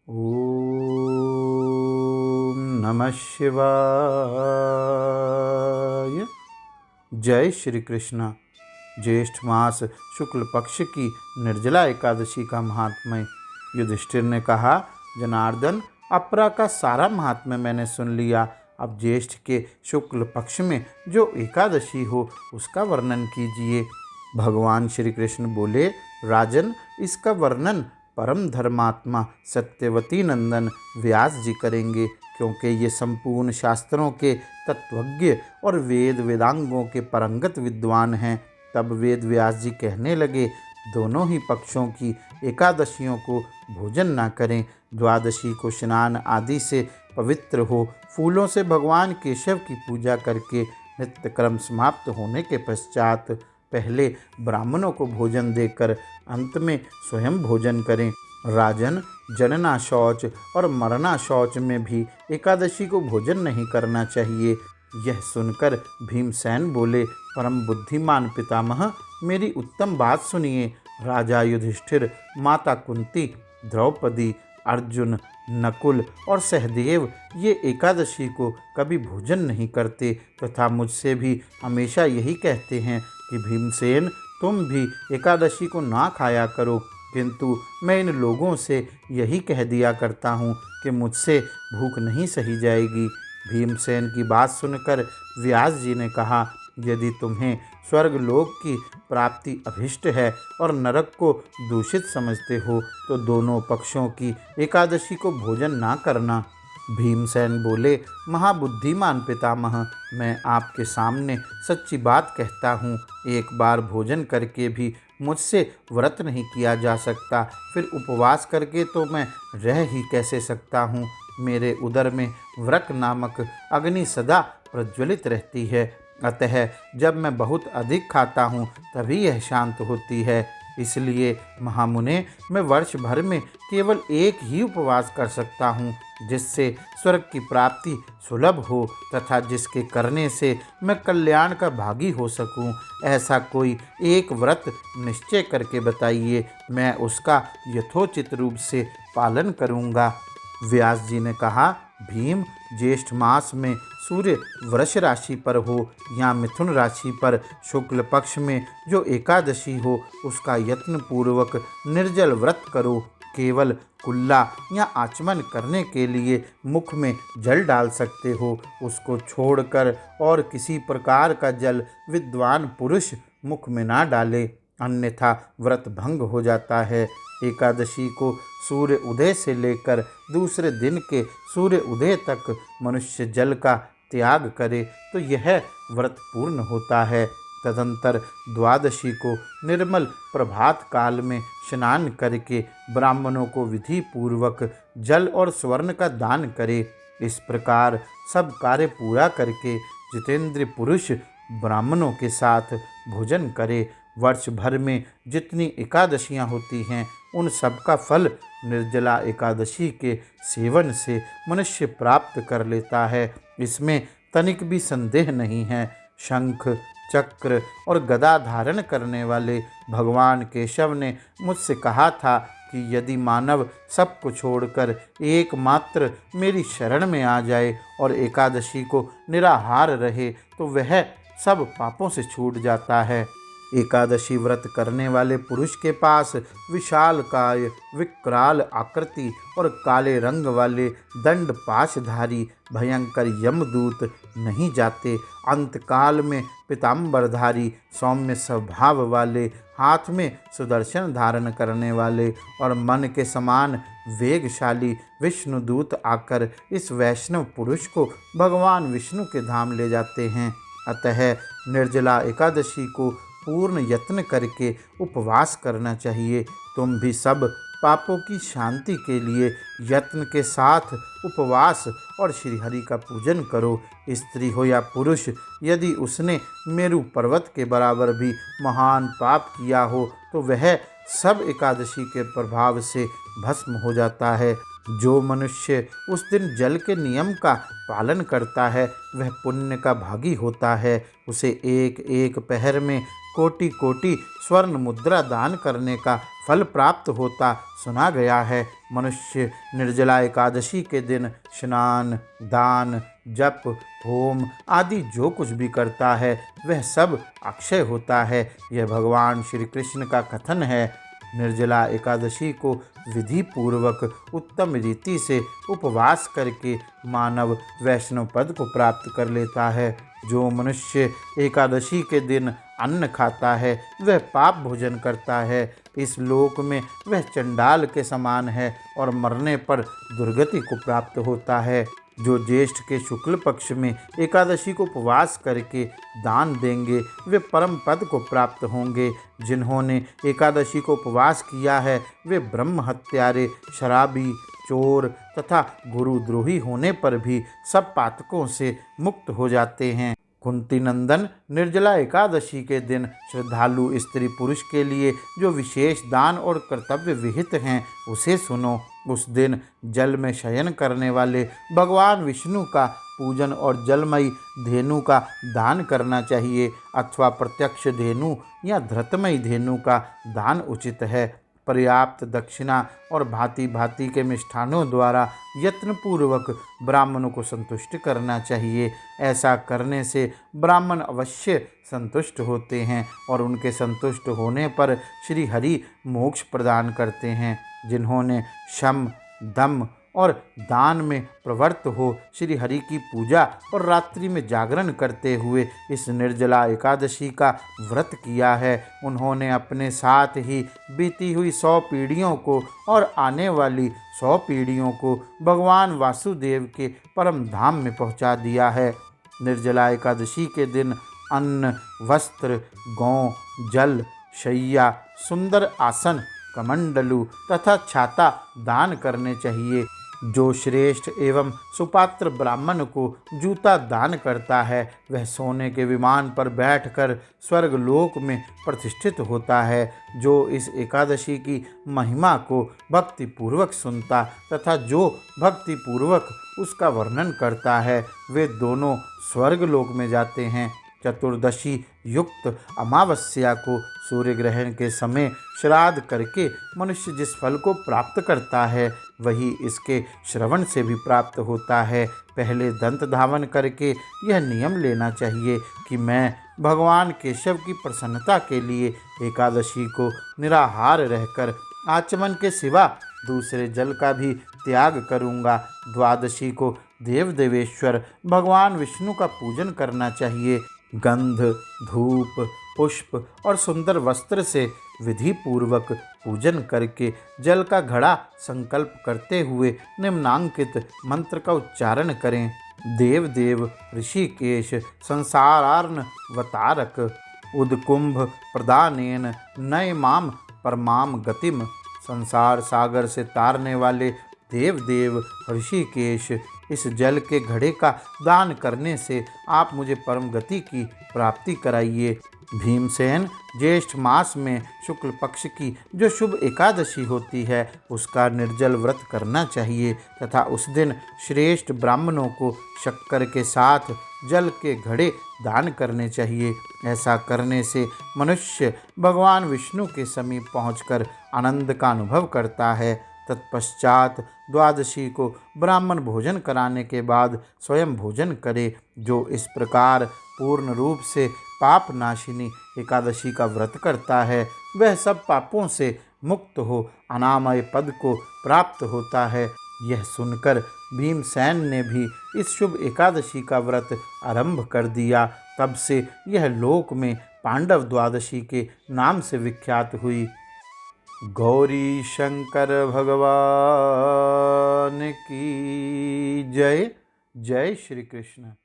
ओम नमः शिवाय। जय श्री कृष्ण। ज्येष्ठ मास शुक्ल पक्ष की निर्जला एकादशी का महात्म्य। युधिष्ठिर ने कहा, जनार्दन, अपरा का सारा महात्म्य मैंने सुन लिया। अब ज्येष्ठ के शुक्ल पक्ष में जो एकादशी हो उसका वर्णन कीजिए। भगवान श्री कृष्ण बोले, राजन, इसका वर्णन परम धर्मात्मा सत्यवती नंदन व्यास जी करेंगे, क्योंकि ये संपूर्ण शास्त्रों के तत्वज्ञ और वेद वेदांगों के परंगत विद्वान हैं। तब वेद व्यास जी कहने लगे, दोनों ही पक्षों की एकादशियों को भोजन न करें। द्वादशी को स्नान आदि से पवित्र हो, फूलों से भगवान केशव की पूजा करके नित्य कर्म समाप्त होने के पश्चात पहले ब्राह्मणों को भोजन देकर अंत में स्वयं भोजन करें। राजन, जनना शौच और मरना शौच में भी एकादशी को भोजन नहीं करना चाहिए। यह सुनकर भीमसेन बोले, परम बुद्धिमान पितामह, मेरी उत्तम बात सुनिए। राजा युधिष्ठिर, माता कुंती, द्रौपदी, अर्जुन, नकुल और सहदेव ये एकादशी को कभी भोजन नहीं करते तथा मुझसे भी हमेशा यही कहते हैं कि भीमसेन, तुम भी एकादशी को ना खाया करो। किंतु मैं इन लोगों से यही कह दिया करता हूँ कि मुझसे भूख नहीं सही जाएगी। भीमसेन की बात सुनकर व्यास जी ने कहा, यदि तुम्हें स्वर्गलोक की प्राप्ति अभिष्ट है और नरक को दूषित समझते हो तो दोनों पक्षों की एकादशी को भोजन ना करना। भीमसेन बोले, महाबुद्धिमान पितामह, मैं आपके सामने सच्ची बात कहता हूँ। एक बार भोजन करके भी मुझसे व्रत नहीं किया जा सकता, फिर उपवास करके तो मैं रह ही कैसे सकता हूँ। मेरे उदर में व्रक नामक अग्नि सदा प्रज्वलित रहती है, अतः जब मैं बहुत अधिक खाता हूँ तभी यह शांत होती है। इसलिए महामुने, मैं वर्ष भर में केवल एक ही उपवास कर सकता हूँ, जिससे स्वर्ग की प्राप्ति सुलभ हो तथा जिसके करने से मैं कल्याण का भागी हो सकूँ। ऐसा कोई एक व्रत निश्चय करके बताइए, मैं उसका यथोचित रूप से पालन करूँगा। व्यास जी ने कहा, भीम, ज्येष्ठ मास में सूर्य वृष राशि पर हो या मिथुन राशि पर शुक्ल पक्ष में जो एकादशी हो उसका यत्न पूर्वक निर्जल व्रत करो। केवल कुल्ला या आचमन करने के लिए मुख में जल डाल सकते हो, उसको छोड़कर और किसी प्रकार का जल विद्वान पुरुष मुख में ना डाले, अन्यथा व्रत भंग हो जाता है। एकादशी को सूर्य उदय से लेकर दूसरे दिन के सूर्य उदय तक मनुष्य जल का त्याग करे तो यह व्रत पूर्ण होता है। तदंतर द्वादशी को निर्मल प्रभात काल में स्नान करके ब्राह्मणों को विधि पूर्वक जल और स्वर्ण का दान करे। इस प्रकार सब कार्य पूरा करके जितेंद्र पुरुष ब्राह्मणों के साथ भोजन करे। वर्ष भर में जितनी एकादशियां होती हैं उन सब का फल निर्जला एकादशी के सेवन से मनुष्य प्राप्त कर लेता है, इसमें तनिक भी संदेह नहीं है। शंख, चक्र और गदा धारण करने वाले भगवान केशव ने मुझसे कहा था कि यदि मानव सबको छोड़कर एकमात्र मेरी शरण में आ जाए और एकादशी को निराहार रहे तो वह सब पापों से छूट जाता है। एकादशी व्रत करने वाले पुरुष के पास विशाल काय, विकराल आकृति और काले रंग वाले दंड पाशधारी भयंकर यमदूत नहीं जाते। अंतकाल में पीताम्बरधारी सौम्य स्वभाव वाले, हाथ में सुदर्शन धारण करने वाले और मन के समान वेगशाली विष्णुदूत आकर इस वैष्णव पुरुष को भगवान विष्णु के धाम ले जाते हैं। अतः निर्जला एकादशी को पूर्ण यत्न करके उपवास करना चाहिए। तुम भी सब पापों की शांति के लिए यत्न के साथ उपवास और श्रीहरि का पूजन करो। स्त्री हो या पुरुष, यदि उसने मेरु पर्वत के बराबर भी महान पाप किया हो तो वह सब एकादशी के प्रभाव से भस्म हो जाता है। जो मनुष्य उस दिन जल के नियम का पालन करता है वह पुण्य का भागी होता है। उसे एक एक पहर में कोटि कोटि स्वर्ण मुद्रा दान करने का फल प्राप्त होता सुना गया है। मनुष्य निर्जला एकादशी के दिन स्नान, दान, जप, होम आदि जो कुछ भी करता है वह सब अक्षय होता है। यह भगवान श्री कृष्ण का कथन है। निर्जला एकादशी को विधि पूर्वक उत्तम रीति से उपवास करके मानव वैष्णव पद को प्राप्त कर लेता है। जो मनुष्य एकादशी के दिन अन्न खाता है वह पाप भोजन करता है। इस लोक में वह चंडाल के समान है और मरने पर दुर्गति को प्राप्त होता है। जो ज्येष्ठ के शुक्ल पक्ष में एकादशी को उपवास करके दान देंगे वे परम पद को प्राप्त होंगे। जिन्होंने एकादशी को उपवास किया है वे ब्रह्म हत्यारे, शराबी, चोर तथा गुरुद्रोही होने पर भी सब पातकों से मुक्त हो जाते हैं। कुंती नंदन, निर्जला एकादशी के दिन श्रद्धालु स्त्री पुरुष के लिए जो विशेष दान और कर्तव्य विहित हैं उसे सुनो। उस दिन जल में शयन करने वाले भगवान विष्णु का पूजन और जलमयी धेनु का दान करना चाहिए अथवा प्रत्यक्ष धेनु या धृतमयी धेनु का दान उचित है। पर्याप्त दक्षिणा और भांति भांति के मिष्ठानों द्वारा यत्नपूर्वक ब्राह्मणों को संतुष्ट करना चाहिए। ऐसा करने से ब्राह्मण अवश्य संतुष्ट होते हैं और उनके संतुष्ट होने पर श्री हरि मोक्ष प्रदान करते हैं। जिन्होंने शम, दम और दान में प्रवृत्त हो श्री हरि की पूजा और रात्रि में जागरण करते हुए इस निर्जला एकादशी का व्रत किया है, उन्होंने अपने साथ ही बीती हुई 100 पीढ़ियों को और आने वाली 100 पीढ़ियों को भगवान वासुदेव के परम धाम में पहुंचा दिया है। निर्जला एकादशी के दिन अन्न, वस्त्र, गौ, जल, शैया, सुंदर आसन, कमंडलू तथा छाता दान करने चाहिए। जो श्रेष्ठ एवं सुपात्र ब्राह्मण को जूता दान करता है वह सोने के विमान पर बैठकर स्वर्गलोक में प्रतिष्ठित होता है। जो इस एकादशी की महिमा को भक्तिपूर्वक सुनता तथा जो भक्तिपूर्वक उसका वर्णन करता है वे दोनों स्वर्गलोक में जाते हैं। चतुर्दशी युक्त अमावस्या को सूर्य ग्रहण के समय श्राद्ध करके मनुष्य जिस फल को प्राप्त करता है वही इसके श्रवण से भी प्राप्त होता है। पहले दंत धावन करके यह नियम लेना चाहिए कि मैं भगवान केशव की प्रसन्नता के लिए एकादशी को निराहार रहकर आचमन के सिवा दूसरे जल का भी त्याग करूँगा। द्वादशी को देव देवेश्वर भगवान विष्णु का पूजन करना चाहिए। गंध, धूप, पुष्प और सुंदर वस्त्र से विधि पूर्वक पूजन करके जल का घड़ा संकल्प करते हुए निम्नांकित मंत्र का उच्चारण करें। देव देव ऋषिकेश संसारार्णवतारक उदकुंभ प्रदानेन नय माम परमाम गतिम। संसार सागर से तारने वाले देव देव ऋषिकेश, इस जल के घड़े का दान करने से आप मुझे परम गति की प्राप्ति कराइए। भीमसेन, ज्येष्ठ मास में शुक्ल पक्ष की जो शुभ एकादशी होती है उसका निर्जल व्रत करना चाहिए तथा उस दिन श्रेष्ठ ब्राह्मणों को शक्कर के साथ जल के घड़े दान करने चाहिए। ऐसा करने से मनुष्य भगवान विष्णु के समीप पहुंचकर आनंद का अनुभव करता है। तत्पश्चात द्वादशी को ब्राह्मण भोजन कराने के बाद स्वयं भोजन करे। जो इस प्रकार पूर्ण रूप से पाप नाशिनी एकादशी का व्रत करता है वह सब पापों से मुक्त हो अनामय पद को प्राप्त होता है। यह सुनकर भीमसेन ने भी इस शुभ एकादशी का व्रत आरंभ कर दिया। तब से यह लोक में पांडव द्वादशी के नाम से विख्यात हुई। गौरी शंकर भगवान की जय। जय श्री कृष्ण।